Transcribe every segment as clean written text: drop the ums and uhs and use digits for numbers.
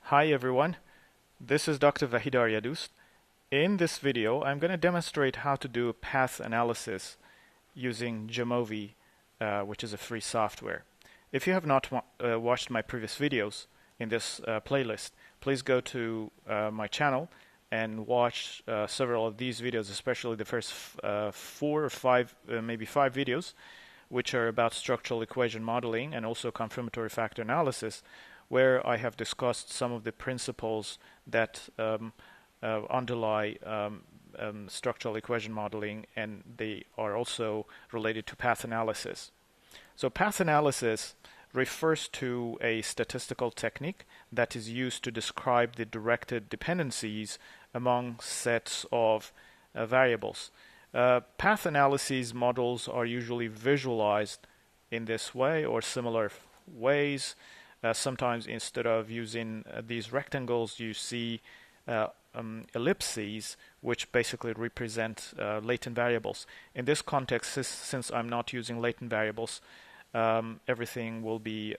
Hi everyone, this is Dr. Vahid Aryadoust. In this video, I'm going to demonstrate how to do a path analysis using Jamovi, which is a free software. If you have not watched my previous videos in this playlist, please go to my channel and watch several of these videos, especially the first 4 or 5, maybe 5 videos, which are about structural equation modeling and also confirmatory factor analysis, where I have discussed some of the principles that underlie structural equation modeling, and they are also related to path analysis. So path analysis refers to a statistical technique that is used to describe the directed dependencies among sets of variables. Path analysis models are usually visualized in this way or similar ways. Sometimes instead of using these rectangles, you see ellipses, which basically represent latent variables. In this context, since I'm not using latent variables, everything will be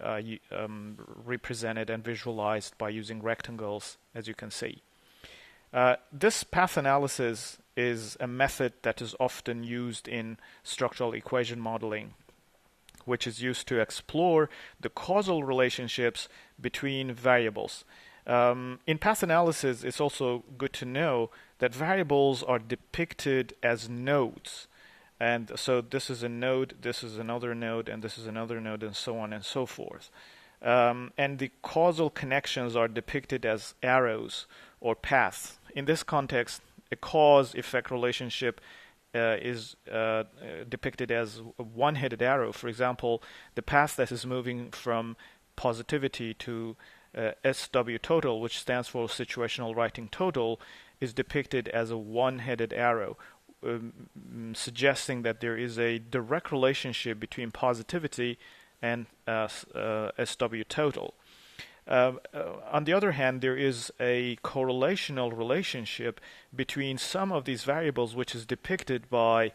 represented and visualized by using rectangles, as you can see. This path analysis is a method that is often used in structural equation modeling, which is used to explore the causal relationships between variables. In path analysis, it's also good to know that variables are depicted as nodes. And so this is a node, this is another node, and this is another node, and so on and so forth. And the causal connections are depicted as arrows or paths. In this context, a cause-effect relationship is depicted as a one-headed arrow. For example, the path that is moving from positivity to SW total, which stands for situational writing total, is depicted as a one-headed arrow, suggesting that there is a direct relationship between positivity and SW total. On the other hand, there is a correlational relationship between some of these variables, which is depicted by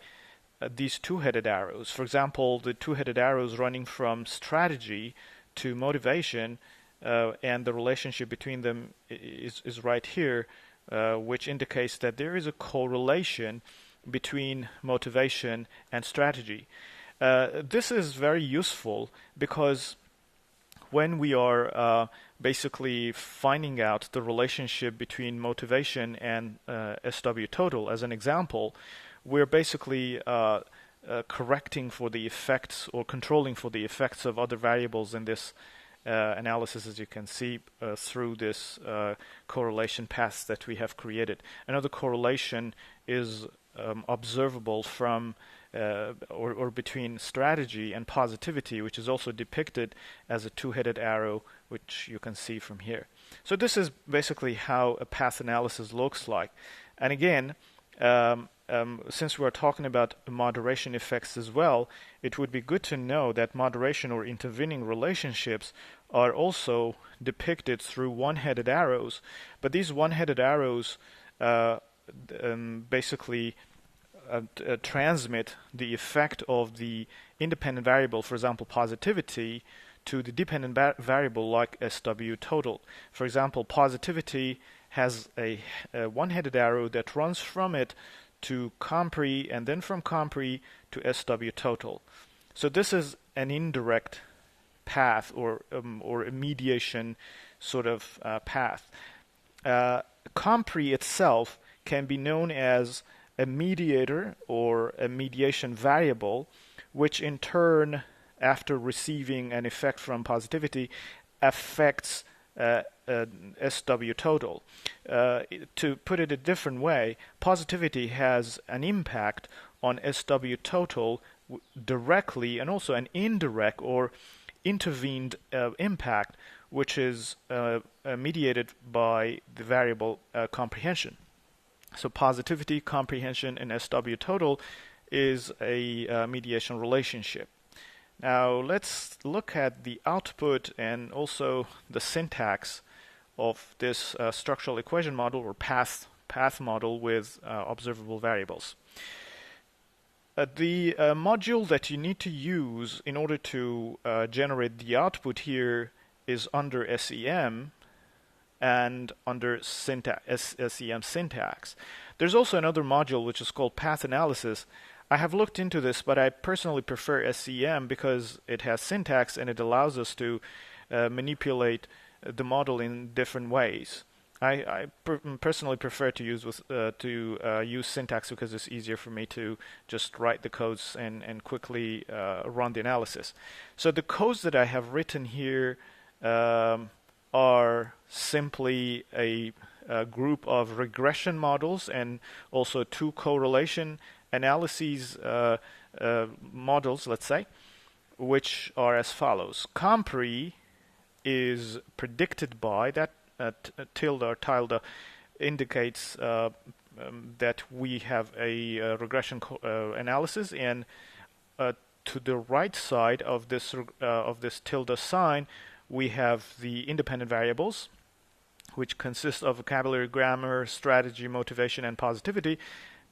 these two-headed arrows. For example, the two-headed arrows running from strategy to motivation, and the relationship between them is right here, which indicates that there is a correlation between motivation and strategy. This is very useful because when we are basically finding out the relationship between motivation and SW total, as an example, we're basically correcting for the effects or controlling for the effects of other variables in this analysis, as you can see through this correlation paths that we have created. Another correlation is observable from or between strategy and positivity, which is also depicted as a two-headed arrow, which you can see from here. So this is basically how a path analysis looks like. And again, since we're talking about moderation effects as well, it would be good to know that moderation or intervening relationships are also depicted through one-headed arrows. But these one-headed arrows basically transmit the effect of the independent variable, for example, positivity, to the dependent variable like SW total. For example, positivity has a one-headed arrow that runs from it to compre, and then from compre to SW total. So this is an indirect path or a mediation sort of path. Compre itself can be known as a mediator or a mediation variable, which in turn, after receiving an effect from positivity, affects SW total. To put it a different way, positivity has an impact on SW total directly, and also an indirect or intervened impact, which is mediated by the variable comprehension. So positivity, comprehension, and SW total is a mediation relationship. Now let's look at the output and also the syntax of this structural equation model or path model with observable variables. The module that you need to use in order to generate the output here is under SEM, and under SEM syntax. There's also another module which is called path analysis. I have looked into this, but I personally prefer SEM because it has syntax and it allows us to manipulate the model in different ways. I personally prefer to use syntax because it's easier for me to just write the codes and quickly run the analysis. So the codes that I have written here are simply a group of regression models and also two correlation analyses models, let's say, which are as follows. Compre is predicted by that tilde or tilde indicates that we have a regression analysis, and to the right side of this tilde sign we have the independent variables, which consist of vocabulary, grammar, strategy, motivation, and positivity.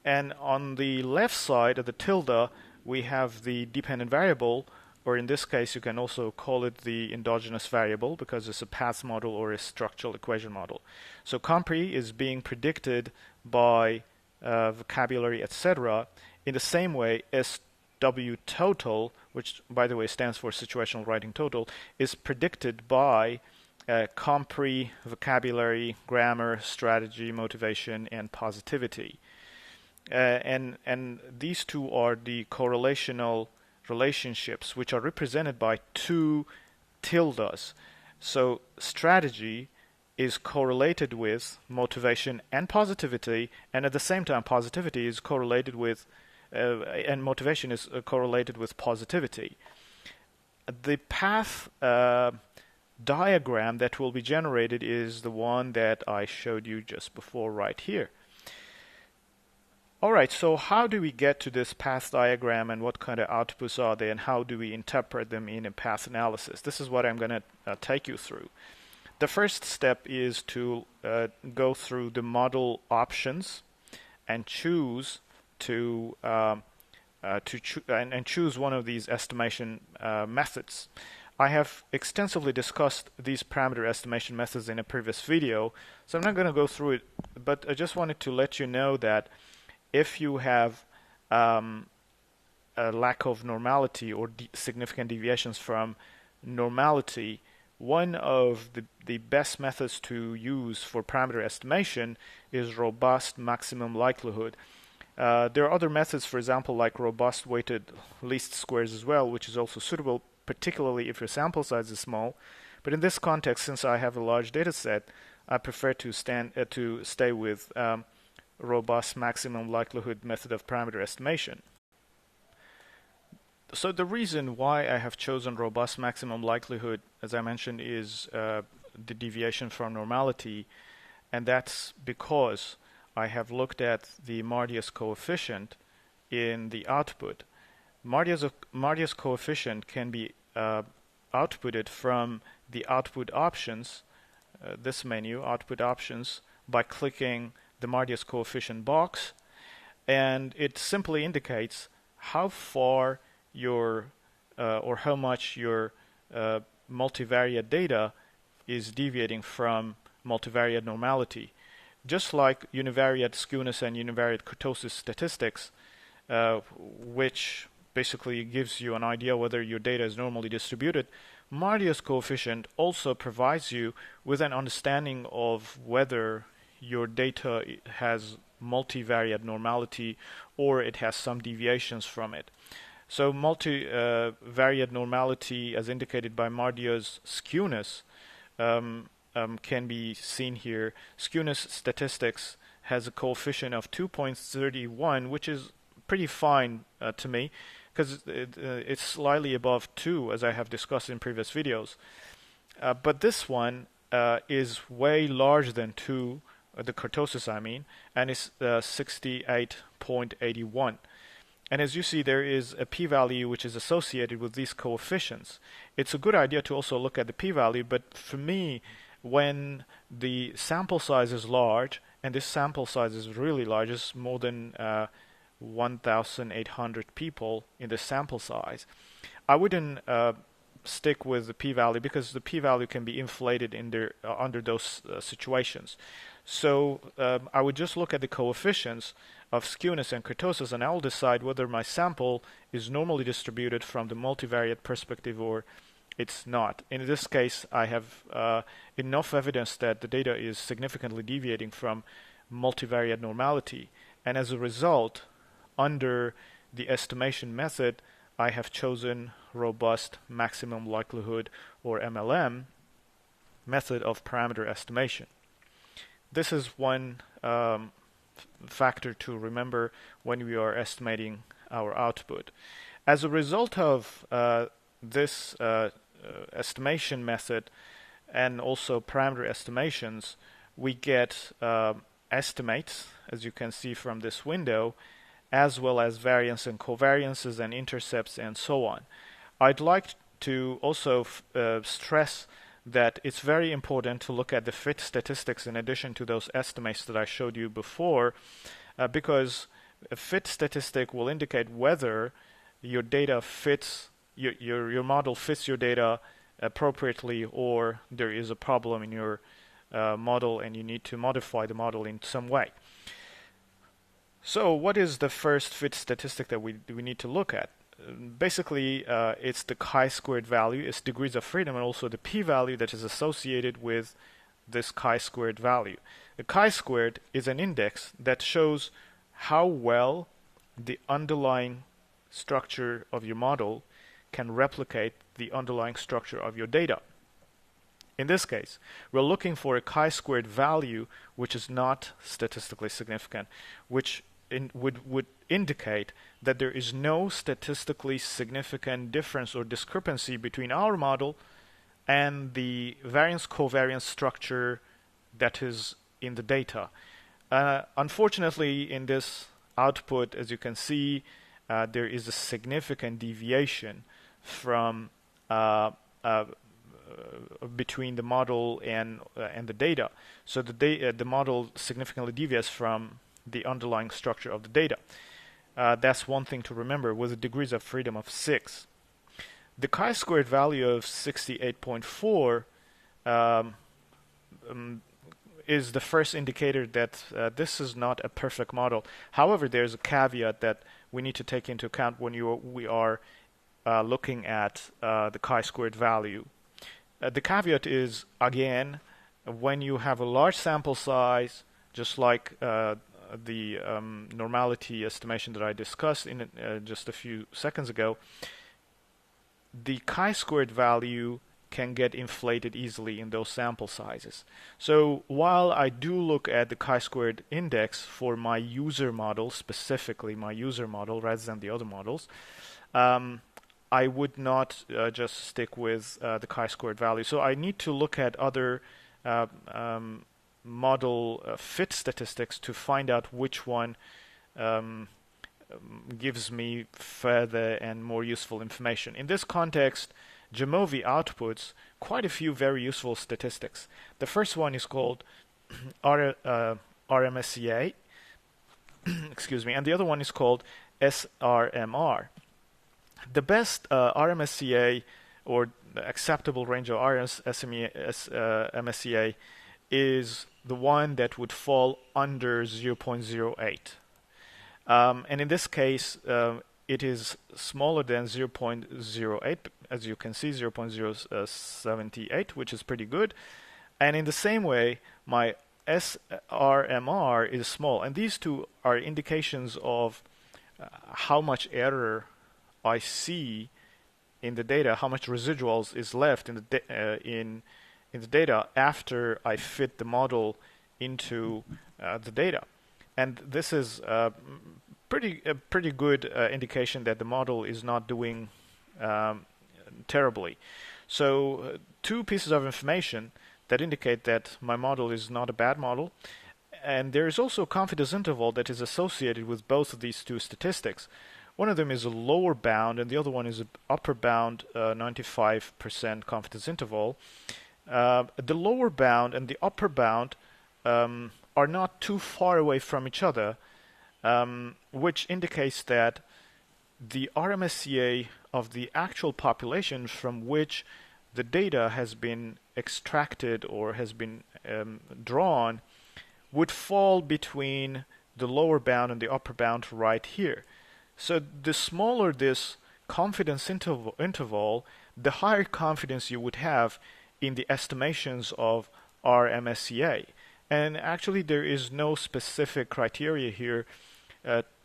And on the left side of the tilde we have the dependent variable, or in this case you can also call it the endogenous variable because it's a path model or a structural equation model. So compre is being predicted by vocabulary, etc. in the same way SW total, which by the way stands for situational writing total, is predicted by compre, vocabulary, grammar, strategy, motivation, and positivity. And these two are the correlational relationships, which are represented by two tildes. So strategy is correlated with motivation and positivity, and at the same time positivity is correlated with and motivation is correlated with positivity. The path diagram that will be generated is the one that I showed you just before right here. Alright, so how do we get to this path diagram, and what kind of outputs are they, and how do we interpret them in a path analysis? This is what I'm going to take you through. The first step is to go through the model options and choose choose one of these estimation methods. I have extensively discussed these parameter estimation methods in a previous video, so I'm not going to go through it, but I just wanted to let you know that if you have a lack of normality or significant deviations from normality, one of the best methods to use for parameter estimation is robust maximum likelihood. There are other methods, for example, like robust weighted least squares as well, which is also suitable, particularly if your sample size is small. But in this context, since I have a large data set, I prefer to stay with robust maximum likelihood method of parameter estimation. So the reason why I have chosen robust maximum likelihood, as I mentioned, is the deviation from normality, and that's because I have looked at the Mardius coefficient in the output. Mardius coefficient can be outputted from the output options, this menu, output options, by clicking the Mardius coefficient box, and it simply indicates how far your or how much your multivariate data is deviating from multivariate normality. Just like univariate skewness and univariate kurtosis statistics, which basically gives you an idea whether your data is normally distributed, Mardius coefficient also provides you with an understanding of whether your data has multivariate normality or it has some deviations from it. So multivariate normality, as indicated by Mardius skewness, can be seen here. Skewness statistics has a coefficient of 2.31, which is pretty fine to me, because it's slightly above 2, as I have discussed in previous videos. But this one is way larger than 2, the kurtosis I mean, and it's 68.81. And as you see, there is a p-value which is associated with these coefficients. It's a good idea to also look at the p-value, but for me, when the sample size is large, and this sample size is really large, it's more than 1,800 people in the sample size, I wouldn't stick with the p-value because the p-value can be inflated in there under those situations. So I would just look at the coefficients of skewness and kurtosis, and I'll decide whether my sample is normally distributed from the multivariate perspective or it's not. In this case, I have enough evidence that the data is significantly deviating from multivariate normality, and as a result, under the estimation method, I have chosen robust maximum likelihood, or MLM, method of parameter estimation. This is one factor to remember when we are estimating our output. As a result of this estimation method and also parameter estimations, we get estimates, as you can see from this window, as well as variance and covariances and intercepts and so on. I'd like to also stress that it's very important to look at the fit statistics in addition to those estimates that I showed you before, because a fit statistic will indicate whether your data fits, your model fits your data appropriately, or there is a problem in your model and you need to modify the model in some way. So what is the first fit statistic that we need to look at? Basically, it's the chi-squared value, its degrees of freedom, and also the p-value that is associated with this chi-squared value. The chi-squared is an index that shows how well the underlying structure of your model can replicate the underlying structure of your data. In this case, we're looking for a chi-squared value which is not statistically significant, which would indicate that there is no statistically significant difference or discrepancy between our model and the variance-covariance structure that is in the data. Unfortunately, in this output, as you can see, there is a significant deviation from between the model and the data. So the model significantly deviates from the underlying structure of the data. That's one thing to remember, with the degrees of freedom of 6. The chi-squared value of 68.4 is the first indicator that this is not a perfect model. However, there's a caveat that we need to take into account when we are looking at the chi-squared value. The caveat is, again, when you have a large sample size, just like the normality estimation that I discussed in just a few seconds ago, the chi-squared value can get inflated easily in those sample sizes. So while I do look at the chi-squared index for my user model, specifically my user model rather than the other models, I would not just stick with the chi-squared value. So I need to look at other model fit statistics to find out which one gives me further and more useful information. In this context, Jamovi outputs quite a few very useful statistics. The first one is called RMSEA, excuse me, and the other one is called SRMR. The best RMSEA, or the acceptable range of RMSEA, is the one that would fall under 0.08. And in this case, it is smaller than 0.08, as you can see, 0.078, which is pretty good. And in the same way, my SRMR is small. And these two are indications of how much error I see in the data, how much residuals is left in the data after I fit the model into the data. And this is a pretty good indication that the model is not doing terribly. So two pieces of information that indicate that my model is not a bad model. And there is also a confidence interval that is associated with both of these two statistics. One of them is a lower bound and the other one is an upper bound 95% confidence interval. The lower bound and the upper bound are not too far away from each other, which indicates that the RMSEA of the actual population from which the data has been extracted or has been drawn would fall between the lower bound and the upper bound right here. So the smaller this confidence interval, the higher confidence you would have in the estimations of RMSEA. And actually there is no specific criteria here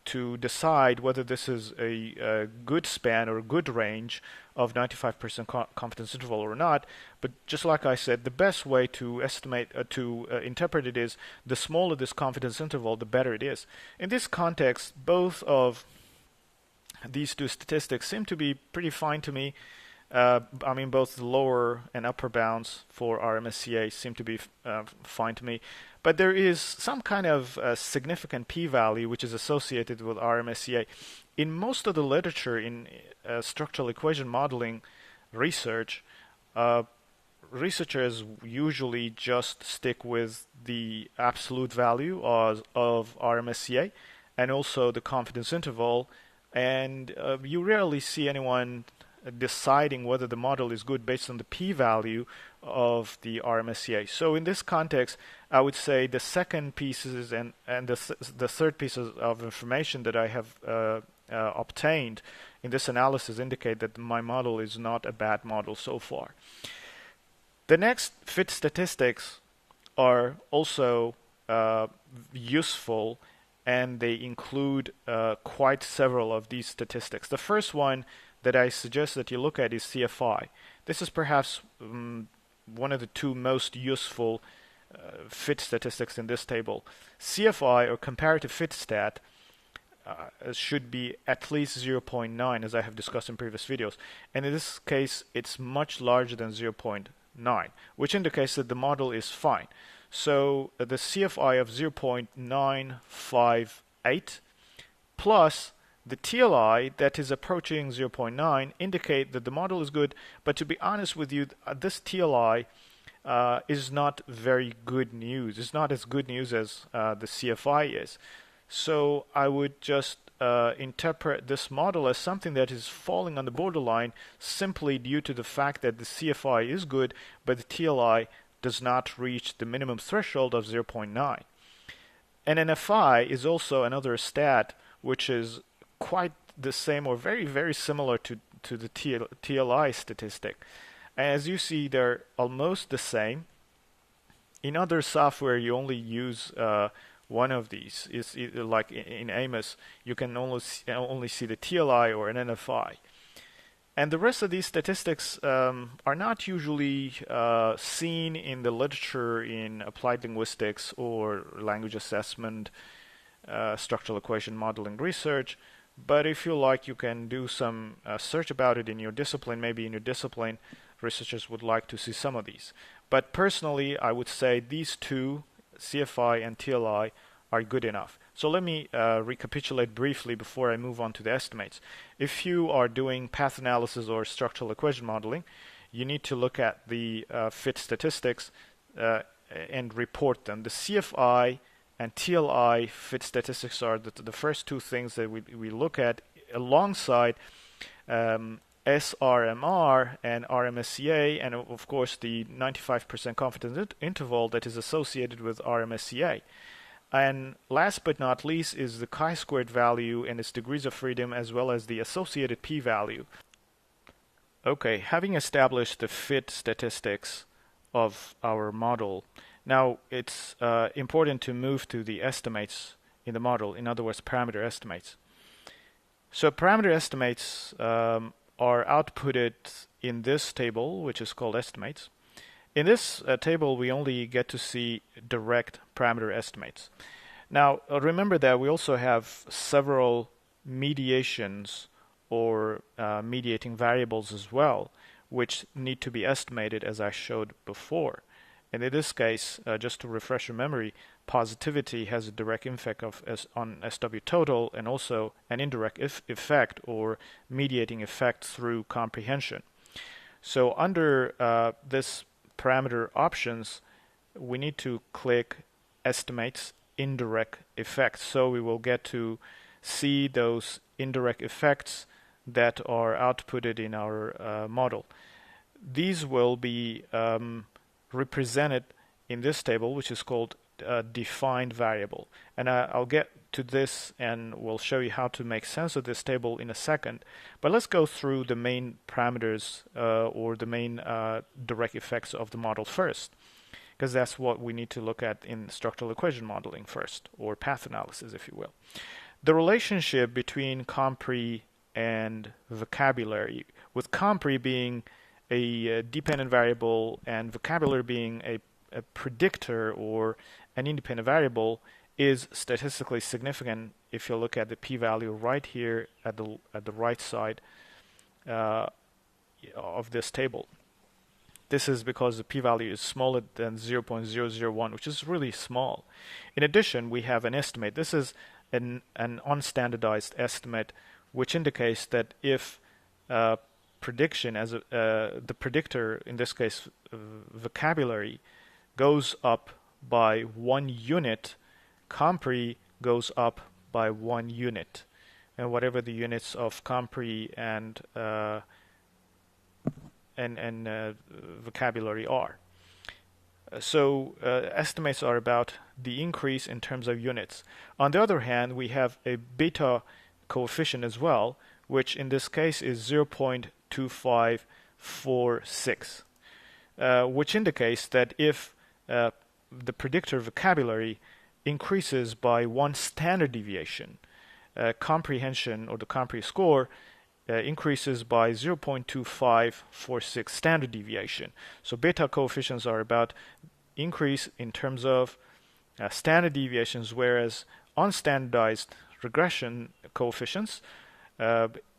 to decide whether this is a good span or a good range of 95% confidence interval or not. But just like I said, the best way to estimate, interpret it is the smaller this confidence interval, the better it is. In this context, both of these two statistics seem to be pretty fine to me. I mean, both the lower and upper bounds for RMSEA seem to be fine to me. But there is some kind of significant p-value which is associated with RMSEA. In most of the literature in structural equation modeling research, researchers usually just stick with the absolute value of RMSEA and also the confidence interval, and you rarely see anyone deciding whether the model is good based on the p-value of the RMSEA. So in this context, I would say the second pieces and the third pieces of information that I have obtained in this analysis indicate that my model is not a bad model so far. The next fit statistics are also useful, and they include quite several of these statistics. The first one that I suggest that you look at is CFI. This is perhaps one of the two most useful fit statistics in this table. CFI, or comparative fit stat, should be at least 0.9, as I have discussed in previous videos. And in this case, it's much larger than 0.9, which indicates that the model is fine. So the CFI of 0.958 plus the TLI that is approaching 0.9 indicate that the model is good. But to be honest with you, this TLI is not very good news. It's not as good news as the CFI is. So I would just interpret this model as something that is falling on the borderline simply due to the fact that the CFI is good, but the TLI does not reach the minimum threshold of 0.9. And NFI is also another stat which is quite the same or very, very similar to the TLI statistic. As you see, they're almost the same. In other software, you only use one of these. Like in Amos, you can only see the TLI or an NFI. And the rest of these statistics are not usually seen in the literature in applied linguistics or language assessment, structural equation modeling research. But if you like, you can do some search about it in your discipline. Maybe in your discipline, researchers would like to see some of these. But personally, I would say these two, CFI and TLI, are good enough. So let me recapitulate briefly before I move on to the estimates. If you are doing path analysis or structural equation modeling, you need to look at the fit statistics and report them. The CFI and TLI fit statistics are the first two things that we look at alongside SRMR and RMSEA, and of course the 95% confidence interval that is associated with RMSEA. And last but not least is the chi-squared value and its degrees of freedom, as well as the associated p-value. Okay, having established the fit statistics of our model, now it's important to move to the estimates in the model, in other words, parameter estimates. So parameter estimates are outputted in this table, which is called estimates. In this table, we only get to see direct parameter estimates. Now, remember that we also have several mediations or mediating variables as well, which need to be estimated, as I showed before. And in this case, just to refresh your memory, positivity has a direct effect on SW total, and also an indirect effect or mediating effect through comprehension. So under this parameter options, we need to click estimates indirect effects. So we will get to see those indirect effects that are outputted in our model. These will be represented in this table, which is called defined variable. And I'll get to this and we'll show you how to make sense of this table in a second. But let's go through the main parameters or the main direct effects of the model first, because that's what we need to look at in structural equation modeling first, or path analysis, if you will. The relationship between compre and vocabulary, with compre being a dependent variable and vocabulary being a predictor or an independent variable, is statistically significant if you look at the p-value right here at the right side of this table. This is because the p-value is smaller than 0.001, which is really small. In addition, we have an estimate. This is an unstandardized estimate, which indicates that if prediction as the predictor, in this case vocabulary, goes up by 1 unit, compre goes up by 1 unit, and whatever the units of compre and vocabulary are. So estimates are about the increase in terms of units. On the other hand, we have a beta coefficient as well, which in this case is 0.2546, which indicates that if the predictor vocabulary increases by 1 standard deviation, comprehension or the compre score increases by 0.2546 standard deviation. So beta coefficients are about increase in terms of standard deviations, whereas unstandardized regression coefficients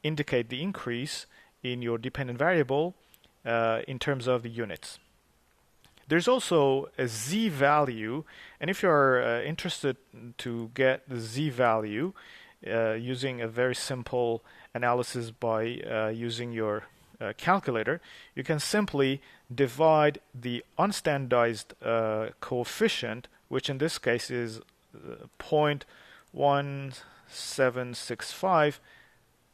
indicate the increase in your dependent variable in terms of the units. There's also a z-value, and if you're interested to get the z-value using a very simple analysis by using your calculator, you can simply divide the unstandardized coefficient, which in this case is 0.1765,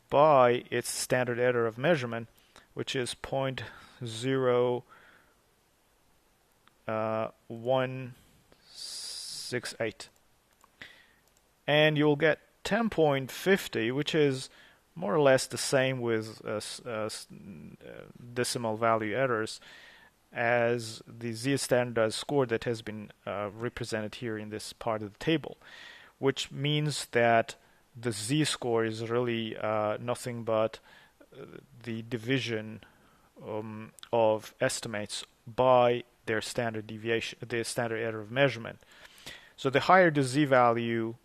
by its standard error of measurement, which is 0.0168, and you'll get 10.50, which is more or less the same with decimal value errors as the z-standardized score that has been represented here in this part of the table, which means that the z-score is really nothing but the division of estimates by their standard deviation, their standard error of measurement. So the higher the z-value,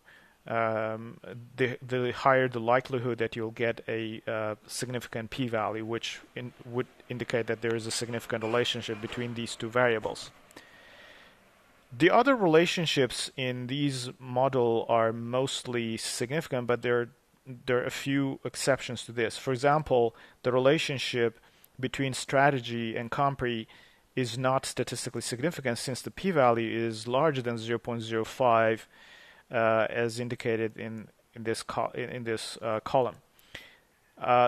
the higher the likelihood that you'll get a significant p-value, which would indicate that there is a significant relationship between these two variables. The other relationships in these model are mostly significant, but there are a few exceptions to this. For example, the relationship between strategy and compre is not statistically significant, since the p-value is larger than 0.05, as indicated in this column.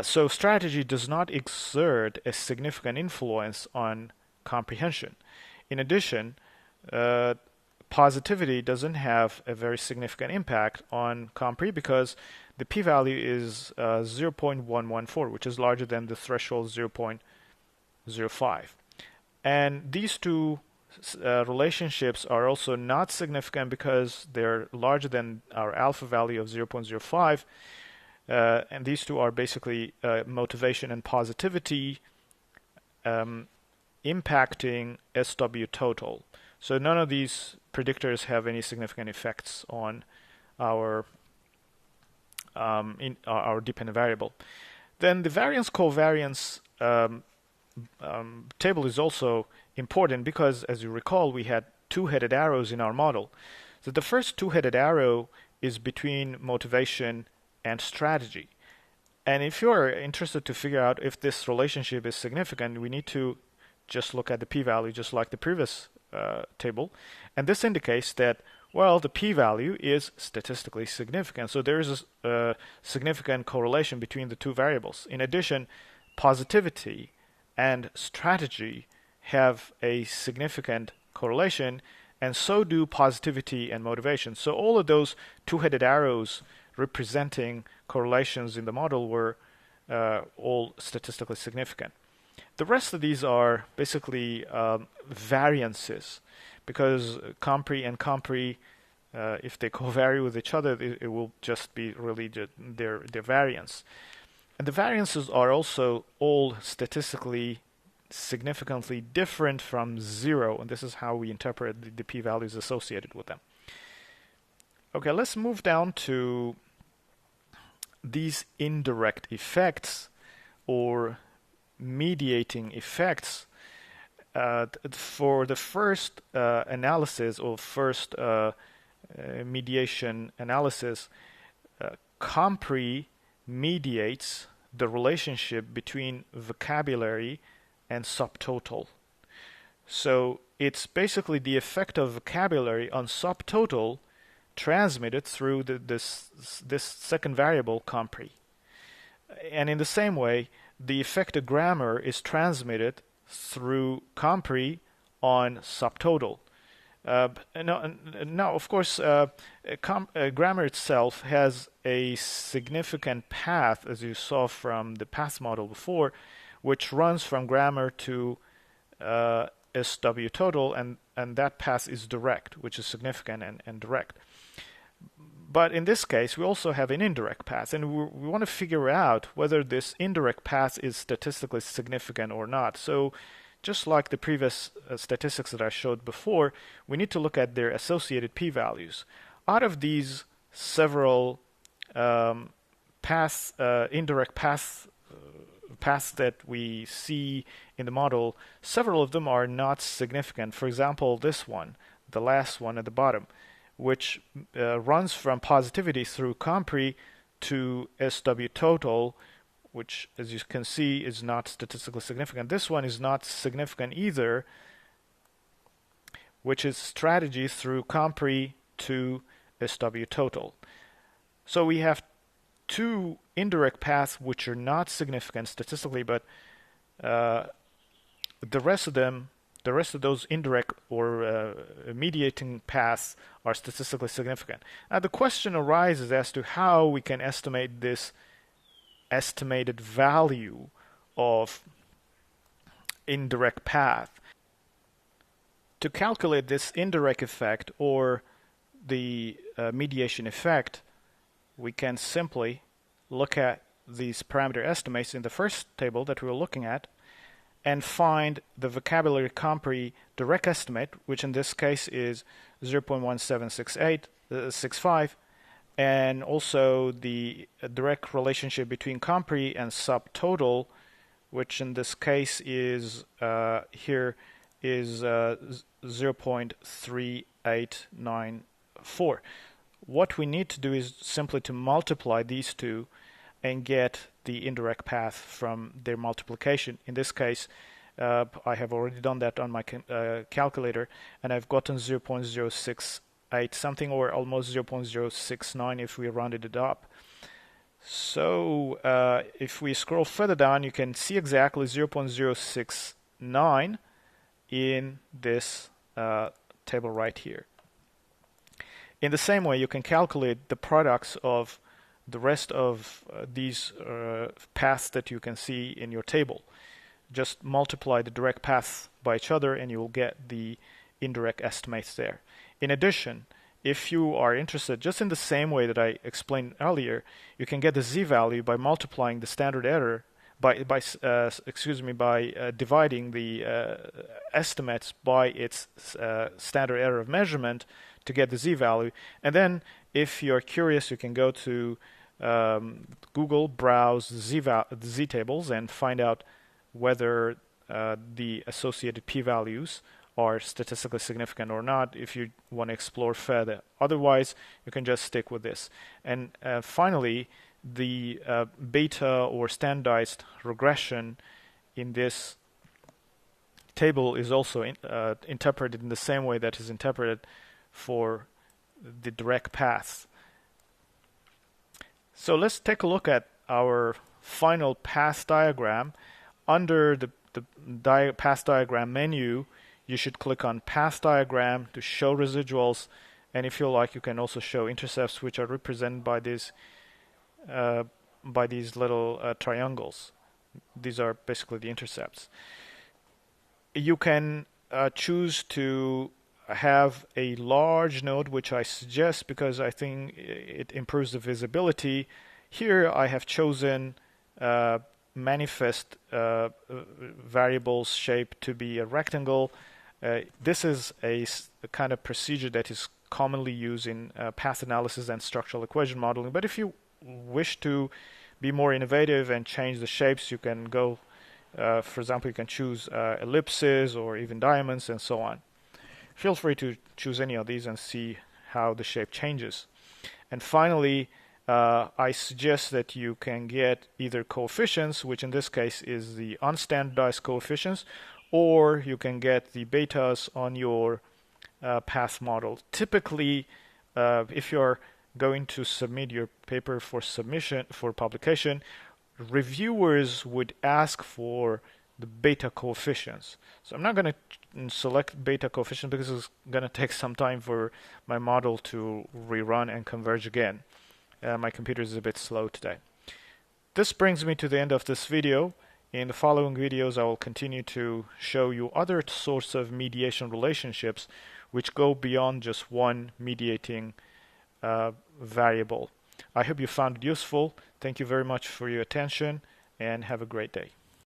So strategy does not exert a significant influence on comprehension. In addition, positivity doesn't have a very significant impact on compre because the p-value is 0.114, which is larger than the threshold 0.05. And these two relationships are also not significant because they're larger than our alpha value of 0.05, and these two are basically motivation and positivity impacting SW total. So none of these predictors have any significant effects on our dependent variable. Then the variance covariance table is also important because, as you recall, we had two-headed arrows in our model. So the first two-headed arrow is between motivation and strategy. And if you're interested to figure out if this relationship is significant, we need to just look at the p-value, just like the previous table, and this indicates that, well, the p-value is statistically significant. So there is a significant correlation between the two variables. In addition, positivity and strategy have a significant correlation, and so do positivity and motivation. So all of those two-headed arrows representing correlations in the model were all statistically significant. The rest of these are basically variances, because compre and compre, if they covary with each other, it will just be really their variance. And the variances are also all statistically significantly different from zero, and this is how we interpret the p-values associated with them. Okay, let's move down to these indirect effects or mediating effects. For the first analysis or first mediation analysis, compre mediates the relationship between vocabulary and subtotal. So it's basically the effect of vocabulary on subtotal transmitted through this second variable, compre. And in the same way, the effect of grammar is transmitted through compre on subtotal. Now, of course, grammar itself has a significant path, as you saw from the path model before, which runs from grammar to SW total, and that path is direct, which is significant and direct. But in this case, we also have an indirect path, and we want to figure out whether this indirect path is statistically significant or not. So just like the previous statistics that I showed before, we need to look at their associated p-values. Out of these several indirect paths that we see in the model, several of them are not significant. For example, this one, the last one at the bottom, which runs from positivity through compre to SW total, which, as you can see, is not statistically significant. This one is not significant either, which is strategy through compre to SW total. So we have two indirect paths which are not significant statistically, but the rest of those indirect or mediating paths are statistically significant. Now the question arises as to how we can estimate this estimated value of indirect path. To calculate this indirect effect or the mediation effect, we can simply look at these parameter estimates in the first table that we were looking at and find the vocabulary compre direct estimate, which in this case is 0.1765, and also the direct relationship between compre and subtotal, which in this case is here is 0.3894. What we need to do is simply to multiply these two and get the indirect path from their multiplication. In this case, I have already done that on my calculator, and I've gotten 0.068 something, or almost 0.069 if we rounded it up. So if we scroll further down, you can see exactly 0.069 in this table right here. In the same way, you can calculate the products of the rest of these paths that you can see in your table. Just multiply the direct paths by each other and you will get the indirect estimates there. In addition, if you are interested, just in the same way that I explained earlier, you can get the z-value by multiplying the standard error by dividing the estimates by its standard error of measurement to get the z-value. And then if you're curious, you can go to Google, browse z-tables and find out whether the associated p-values are statistically significant or not if you want to explore further. Otherwise, you can just stick with this. And finally, the beta or standardized regression in this table is also interpreted in the same way that is interpreted for the direct paths. So let's take a look at our final path diagram. Under the path diagram menu, you should click on path diagram to show residuals, and if you like, you can also show intercepts, which are represented by these little triangles. These are basically the intercepts. You can choose to have a large node, which I suggest because I think it improves the visibility. Here I have chosen manifest variables shape to be a rectangle. This is a kind of procedure that is commonly used in path analysis and structural equation modeling. But if you wish to be more innovative and change the shapes, you can go, for example, you can choose ellipses or even diamonds and so on. Feel free to choose any of these and see how the shape changes. And finally, I suggest that you can get either coefficients, which in this case is the unstandardized coefficients, or you can get the betas on your path model. Typically, if you're going to submit your paper for submission for publication, reviewers would ask for the beta coefficients. So I'm not going to select beta coefficient because it's going to take some time for my model to rerun and converge again. My computer is a bit slow today. This brings me to the end of this video. In the following videos, I will continue to show you other sorts of mediation relationships which go beyond just one mediating variable. I hope you found it useful. Thank you very much for your attention and have a great day.